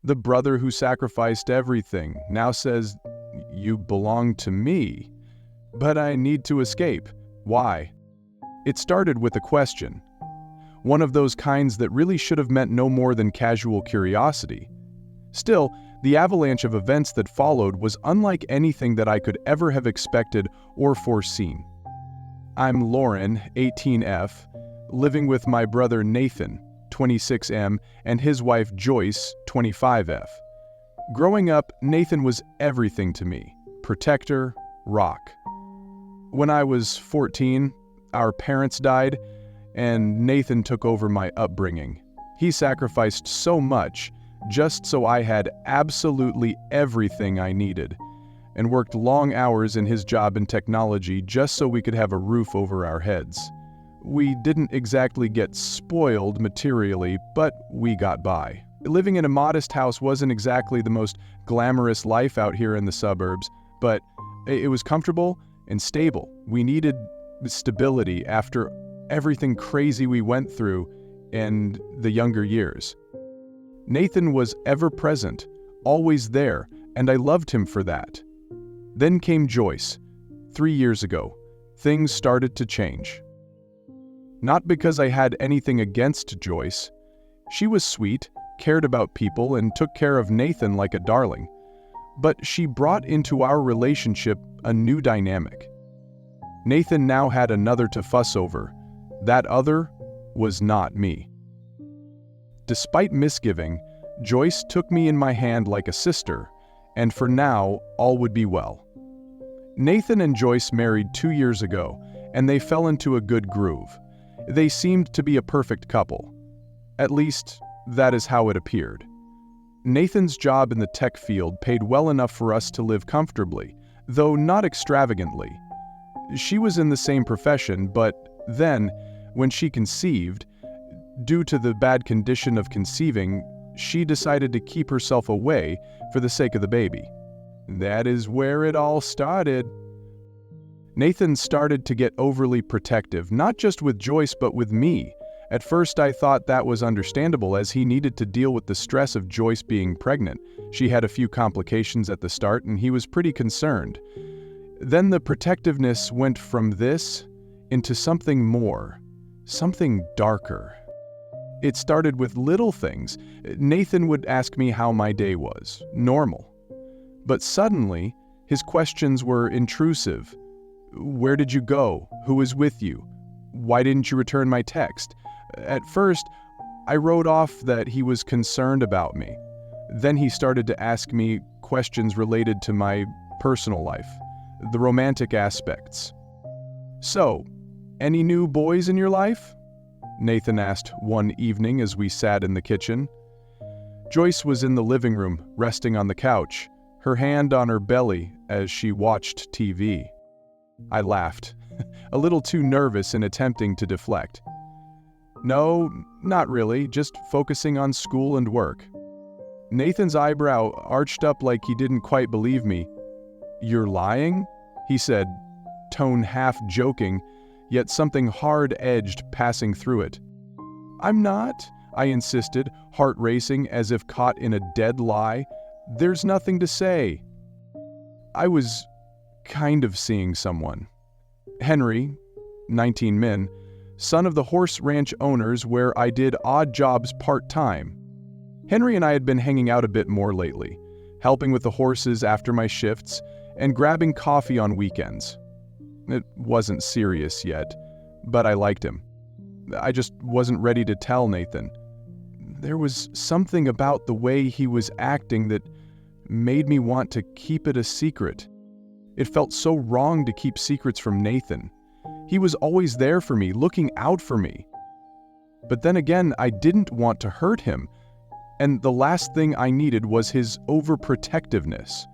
The brother who sacrificed everything now says, "You belong to me." But I need to escape. Why? It started with a question. One of those kinds that really should have meant no more than casual curiosity. Still, the avalanche of events that followed was unlike anything that I could ever have expected or foreseen. I'm Lauren, 18F, living with my brother Nathan, 26M, and his wife Joyce, 25F. Growing up, Nathan was everything to me. Protector, rock. When I was 14, our parents died, and Nathan took over my upbringing. He sacrificed so much just so I had absolutely everything I needed, and worked long hours in his job in technology just so we could have a roof over our heads. We didn't exactly get spoiled materially, but we got by. Living in a modest house wasn't exactly the most glamorous life out here in the suburbs, but it was comfortable and stable. We needed stability after everything crazy we went through in the younger years. Nathan was ever present, always there, and I loved him for that. Then came Joyce. 3 years ago, things started to change. Not because I had anything against Joyce. She was sweet, cared about people, and took care of Nathan like a darling. But she brought into our relationship a new dynamic. Nathan now had another to fuss over. That other was not me. Despite misgiving, Joyce took me in my hand like a sister, and for now, all would be well. Nathan and Joyce married 2 years ago, and they fell into a good groove. They seemed to be a perfect couple. At least, that is how it appeared. Nathan's job in the tech field paid well enough for us to live comfortably, though not extravagantly. She was in the same profession, but then, when she conceived, due to the bad condition of conceiving, she decided to keep herself away for the sake of the baby. That is where it all started. Nathan started to get overly protective, not just with Joyce but with me. At first I thought that was understandable as he needed to deal with the stress of Joyce being pregnant. She had a few complications at the start and he was pretty concerned. Then the protectiveness went from this into something more, something darker. It started with little things. Nathan would ask me how my day was, normal. But suddenly, his questions were intrusive. Where did you go? Who was with you? Why didn't you return my text? At first, I wrote off that he was concerned about me. Then he started to ask me questions related to my personal life, the romantic aspects. "So, any new boys in your life?" Nathan asked one evening as we sat in the kitchen. Joyce was in the living room, resting on the couch, her hand on her belly as she watched TV. I laughed, a little too nervous in attempting to deflect. "No, not really, just focusing on school and work." Nathan's eyebrow arched up like he didn't quite believe me. "You're lying?" he said, tone half joking, yet something hard-edged passing through it. "I'm not," I insisted, heart racing as if caught in a dead lie. "There's nothing to say." I was kind of seeing someone. Henry, 19 Min, son of the horse ranch owners where I did odd jobs part-time. Henry and I had been hanging out a bit more lately, helping with the horses after my shifts and grabbing coffee on weekends. It wasn't serious yet, but I liked him. I just wasn't ready to tell Nathan. There was something about the way he was acting that made me want to keep it a secret. It felt so wrong to keep secrets from Nathan. He was always there for me, looking out for me. But then again, I didn't want to hurt him, and the last thing I needed was his overprotectiveness.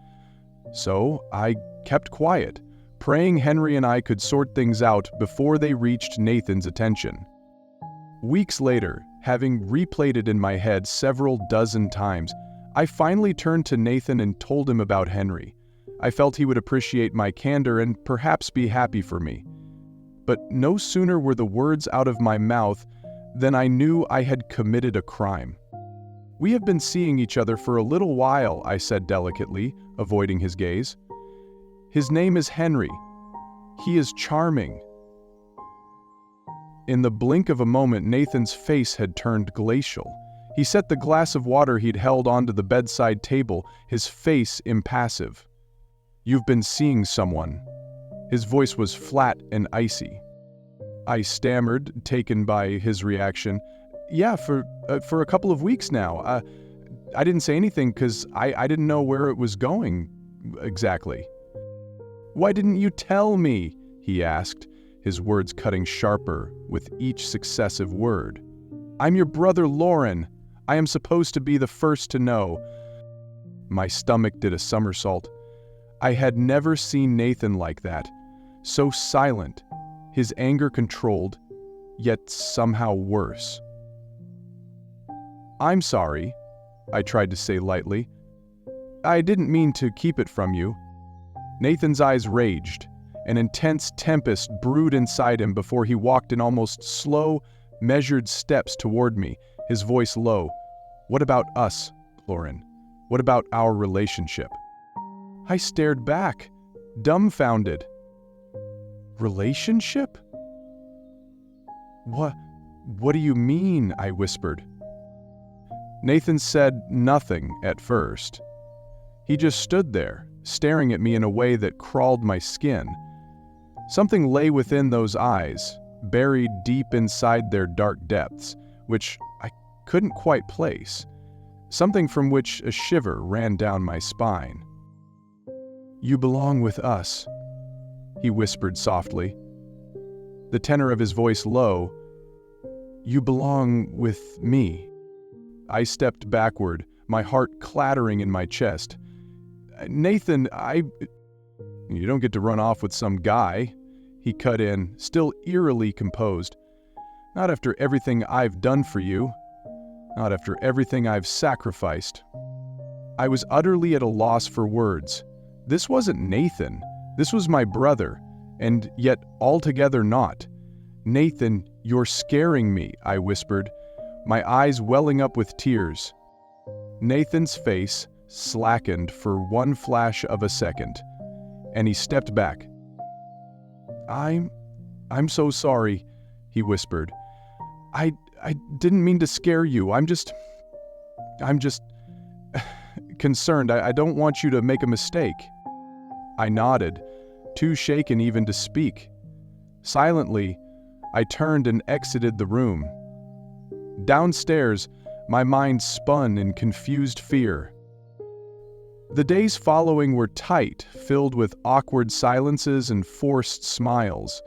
So I kept quiet, praying Henry and I could sort things out before they reached Nathan's attention. Weeks later, having replayed it in my head several dozen times, I finally turned to Nathan and told him about Henry. I felt he would appreciate my candor and perhaps be happy for me. But no sooner were the words out of my mouth than I knew I had committed a crime. "We have been seeing each other for a little while," I said delicately, avoiding his gaze. "His name is Henry. He is charming." In the blink of a moment, Nathan's face had turned glacial. He set the glass of water he'd held onto the bedside table, his face impassive. "You've been seeing someone." His voice was flat and icy. I stammered, taken by his reaction. "Yeah, for a couple of weeks now. I didn't say anything because I didn't know where it was going exactly." "Why didn't you tell me?" he asked, his words cutting sharper with each successive word. "I'm your brother Lauren. I am supposed to be the first to know." My stomach did a somersault. I had never seen Nathan like that, so silent, his anger controlled, yet somehow worse. "I'm sorry," I tried to say lightly. "I didn't mean to keep it from you." Nathan's eyes raged. An intense tempest brewed inside him before he walked in almost slow, measured steps toward me, his voice low. "What about us, Lauren? What about our relationship?" I stared back, dumbfounded. "Relationship? What do you mean?" I whispered. Nathan said nothing at first. He just stood there, staring at me in a way that crawled my skin. Something lay within those eyes, buried deep inside their dark depths, which I couldn't quite place. Something from which a shiver ran down my spine. "You belong with us," he whispered softly. The tenor of his voice low. "You belong with me." I stepped backward, my heart clattering in my chest. "Nathan, You don't get to run off with some guy," he cut in, still eerily composed. "Not after everything I've done for you. Not after everything I've sacrificed." I was utterly at a loss for words. This wasn't Nathan. This was my brother, and yet altogether not. "Nathan, you're scaring me," I whispered, my eyes welling up with tears. Nathan's face slackened for one flash of a second, and he stepped back. I'm so sorry," he whispered. I didn't mean to scare you. I'm just concerned. I don't want you to make a mistake." I nodded, too shaken even to speak. Silently, I turned and exited the room. Downstairs, my mind spun in confused fear. The days following were tight, filled with awkward silences and forced smiles.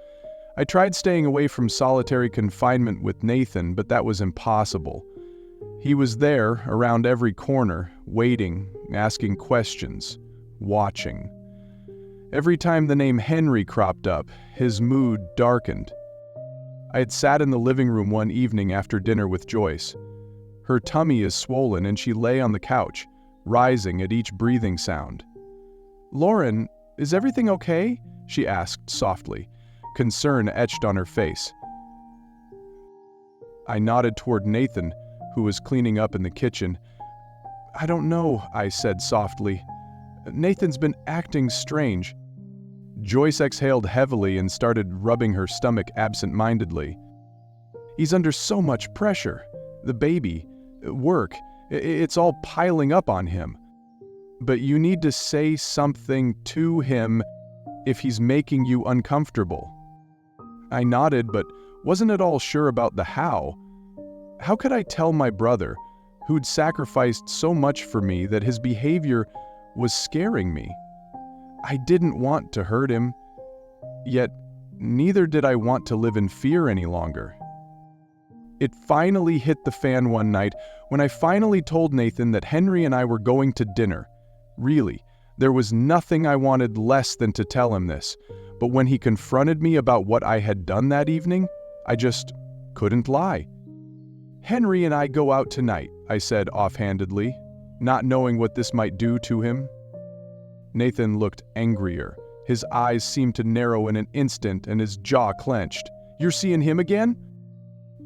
I tried staying away from solitary confinement with Nathan, but that was impossible. He was there, around every corner, waiting, asking questions, watching. Every time the name Henry cropped up, his mood darkened. I had sat in the living room one evening after dinner with Joyce. Her tummy is swollen and she lay on the couch, rising at each breathing sound. "Lauren, is everything okay?" she asked softly, concern etched on her face. I nodded toward Nathan, who was cleaning up in the kitchen. "I don't know," I said softly. "Nathan's been acting strange." Joyce exhaled heavily and started rubbing her stomach absent-mindedly. "He's under so much pressure. The baby, work, it's all piling up on him. But you need to say something to him if he's making you uncomfortable." I nodded, but wasn't at all sure about the how. How could I tell my brother, who'd sacrificed so much for me, that his behavior was scaring me? I didn't want to hurt him, yet neither did I want to live in fear any longer. It finally hit the fan one night when I finally told Nathan that Henry and I were going to dinner. Really, there was nothing I wanted less than to tell him this, but when he confronted me about what I had done that evening, I just couldn't lie. "Henry and I go out tonight," I said offhandedly, not knowing what this might do to him. Nathan looked angrier. His eyes seemed to narrow in an instant and his jaw clenched. "You're seeing him again?"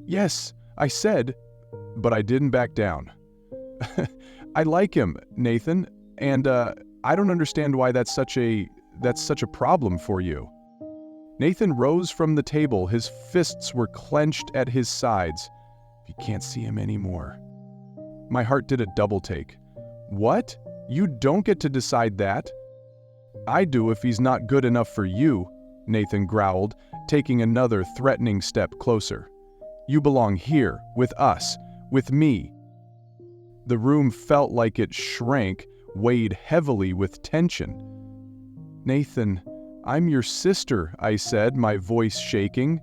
"Yes," I said, but I didn't back down. I like him, Nathan, and I don't understand why that's such a problem for you. Nathan rose from the table. His fists were clenched at his sides. You can't see him anymore. My heart did a double take. What? You don't get to decide that? I do if he's not good enough for you, Nathan growled, taking another threatening step closer. You belong here, with us, with me. The room felt like it shrank, weighed heavily with tension. Nathan, I'm your sister, I said, my voice shaking.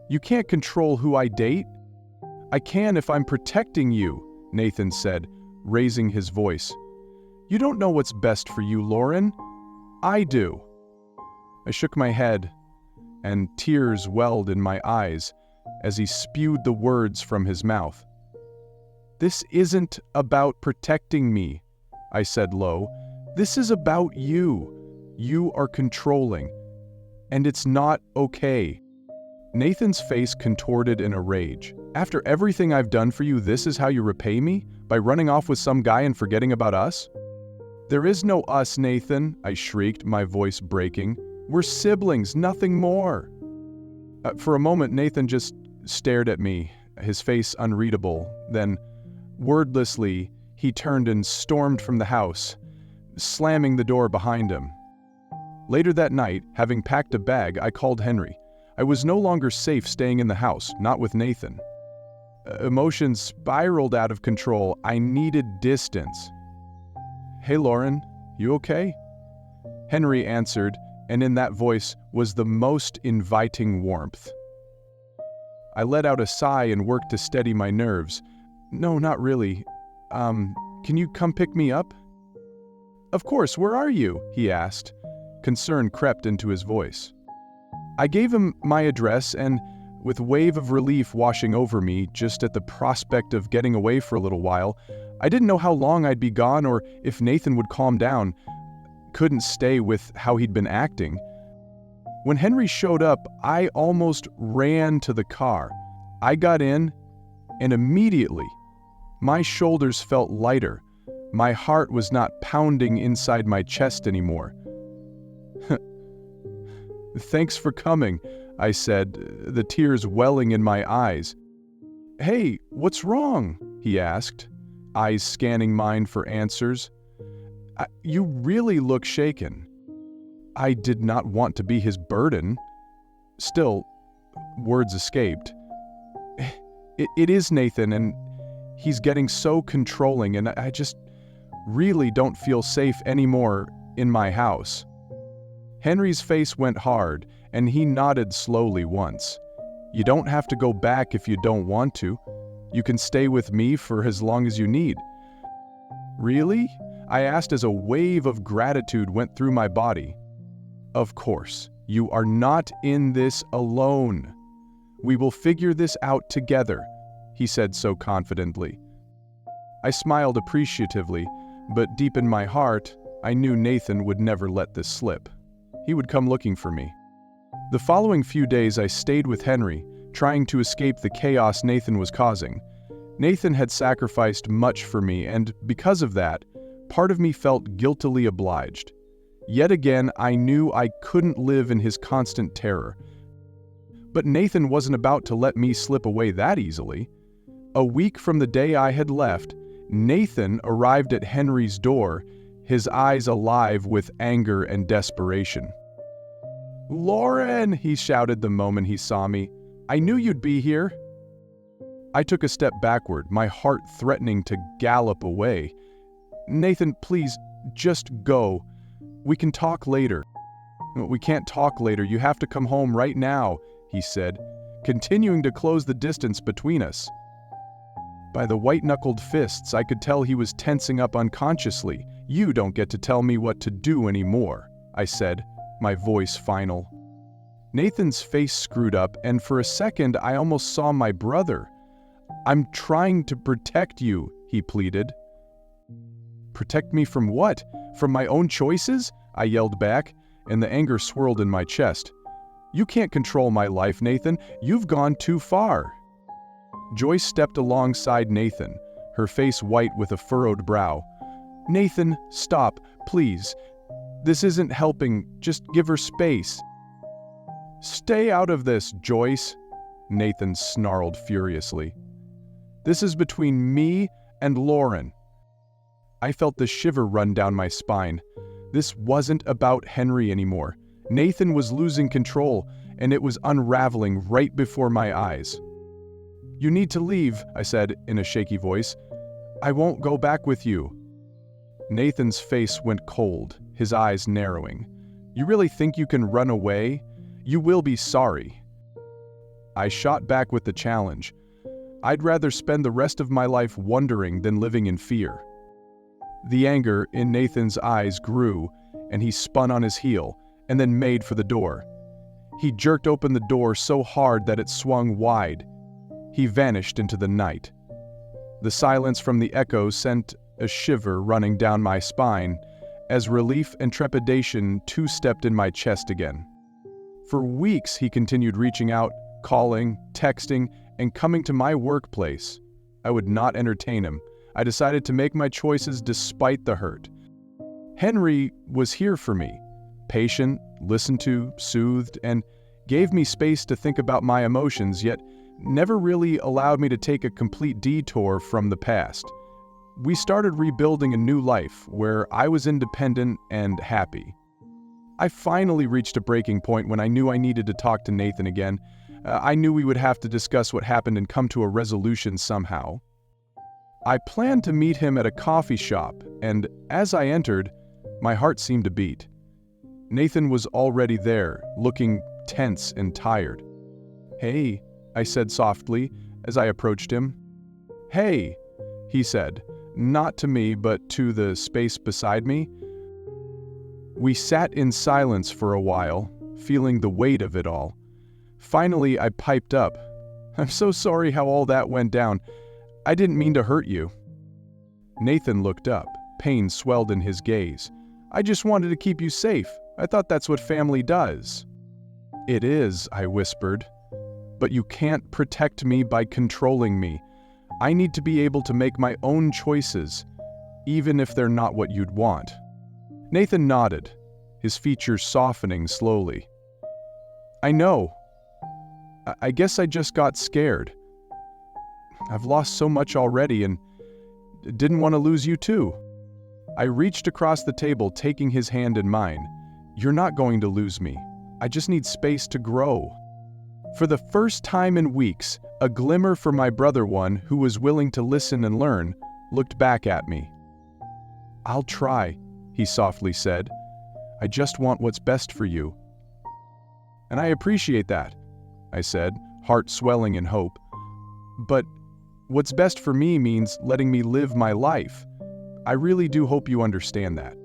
You can't control who I date. I can if I'm protecting you, Nathan said, raising his voice. You don't know what's best for you, Lauren. I do. I shook my head, and tears welled in my eyes as he spewed the words from his mouth. This isn't about protecting me, I said low. This is about you. You are controlling, and it's not okay. Nathan's face contorted in a rage. After everything I've done for you, this is how you repay me? By running off with some guy and forgetting about us? There is no us, Nathan, I shrieked, my voice breaking. We're siblings, nothing more. For a moment, Nathan just stared at me, his face unreadable. Then, wordlessly, he turned and stormed from the house, slamming the door behind him. Later that night, having packed a bag, I called Henry. I was no longer safe staying in the house, not with Nathan. Emotions spiraled out of control. I needed distance. Hey, Lauren, you okay? Henry answered, and in that voice was the most inviting warmth. I let out a sigh and worked to steady my nerves. No, not really. Can you come pick me up? Of course, where are you? He asked. Concern crept into his voice. I gave him my address, and with a wave of relief washing over me just at the prospect of getting away for a little while, I didn't know how long I'd be gone or if Nathan would calm down. Couldn't stay with how he'd been acting. When Henry showed up, I almost ran to the car. I got in, and immediately, my shoulders felt lighter. My heart was not pounding inside my chest anymore. Thanks for coming, I said, the tears welling in my eyes. Hey, what's wrong? He asked, eyes scanning mine for answers. You really look shaken. I did not want to be his burden. Still, words escaped. It is Nathan, and he's getting so controlling, and I just really don't feel safe anymore in my house. Henry's face went hard, and he nodded slowly once. You don't have to go back if you don't want to. You can stay with me for as long as you need. Really? I asked as a wave of gratitude went through my body. Of course, you are not in this alone. We will figure this out together, he said so confidently. I smiled appreciatively, but deep in my heart, I knew Nathan would never let this slip. He would come looking for me. The following few days I stayed with Henry, trying to escape the chaos Nathan was causing. Nathan had sacrificed much for me, and because of that, part of me felt guiltily obliged. Yet again, I knew I couldn't live in his constant terror. But Nathan wasn't about to let me slip away that easily. A week from the day I had left, Nathan arrived at Henry's door, his eyes alive with anger and desperation. "Lauren!" he shouted the moment he saw me. "I knew you'd be here." I took a step backward, my heart threatening to gallop away. "Nathan, please, just go. We can talk later." "We can't talk later. You have to come home right now," he said, continuing to close the distance between us. By the white-knuckled fists, I could tell he was tensing up unconsciously. "You don't get to tell me what to do anymore," I said, my voice final. Nathan's face screwed up, and for a second I almost saw my brother. "I'm trying to protect you," he pleaded. "Protect me from what? From my own choices?" I yelled back, and the anger swirled in my chest. "You can't control my life, Nathan. You've gone too far." Joyce stepped alongside Nathan, her face white with a furrowed brow. "Nathan, stop, please. This isn't helping. Just give her space." "Stay out of this, Joyce," Nathan snarled furiously. "This is between me and Lauren." I felt the shiver run down my spine. This wasn't about Henry anymore. Nathan was losing control, and it was unraveling right before my eyes. "You need to leave," I said in a shaky voice. "I won't go back with you." Nathan's face went cold, his eyes narrowing. "You really think you can run away? You will be sorry." I shot back with the challenge. I'd rather spend the rest of my life wondering than living in fear. The anger in Nathan's eyes grew, and he spun on his heel and then made for the door. He jerked open the door so hard that it swung wide. He vanished into the night. The silence from the echo sent a shiver running down my spine as relief and trepidation two-stepped in my chest again. For weeks he continued reaching out, calling, texting, and coming to my workplace. I would not entertain him. I decided to make my choices despite the hurt. Henry was here for me, patient, listened to, soothed, and gave me space to think about my emotions, yet never really allowed me to take a complete detour from the past. We started rebuilding a new life where I was independent and happy. I finally reached a breaking point when I knew I needed to talk to Nathan again. I knew we would have to discuss what happened and come to a resolution somehow. I planned to meet him at a coffee shop, and as I entered, my heart seemed to beat. Nathan was already there, looking tense and tired. "Hey," I said softly as I approached him. "Hey," he said, not to me but to the space beside me. We sat in silence for a while, feeling the weight of it all. Finally, I piped up. "I'm so sorry how all that went down. I didn't mean to hurt you." Nathan looked up. Pain swelled in his gaze. "I just wanted to keep you safe. I thought that's what family does." "It is," I whispered. "But you can't protect me by controlling me. I need to be able to make my own choices, even if they're not what you'd want." Nathan nodded, his features softening slowly. "I know. I guess I just got scared. I've lost so much already and didn't want to lose you too." I reached across the table, taking his hand in mine. "You're not going to lose me. I just need space to grow." For the first time in weeks, a glimmer for my brother, one who was willing to listen and learn, looked back at me. "I'll try," he softly said. "I just want what's best for you." "And I appreciate that," I said, heart swelling in hope. "But what's best for me means letting me live my life. I really do hope you understand that."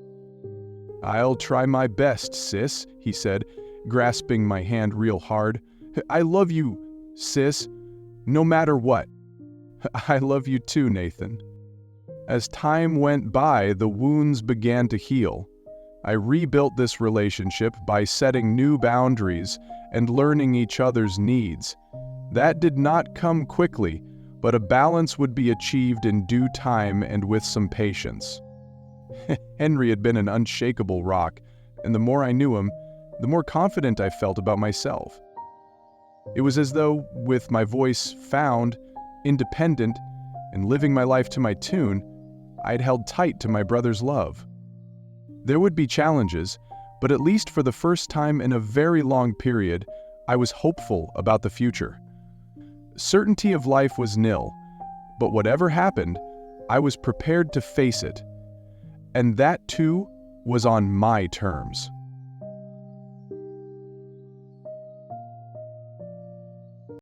"I'll try my best, sis," he said, grasping my hand real hard. "I love you, sis, no matter what." "I love you too, Nathan." As time went by, the wounds began to heal. I rebuilt this relationship by setting new boundaries and learning each other's needs. That did not come quickly, but a balance would be achieved in due time and with some patience. Henry had been an unshakable rock, and the more I knew him, the more confident I felt about myself. It was as though, with my voice found, independent, and living my life to my tune, I'd held tight to my brother's love. There would be challenges, but at least for the first time in a very long period, I was hopeful about the future. Certainty of life was nil, but whatever happened, I was prepared to face it. And that too was on my terms.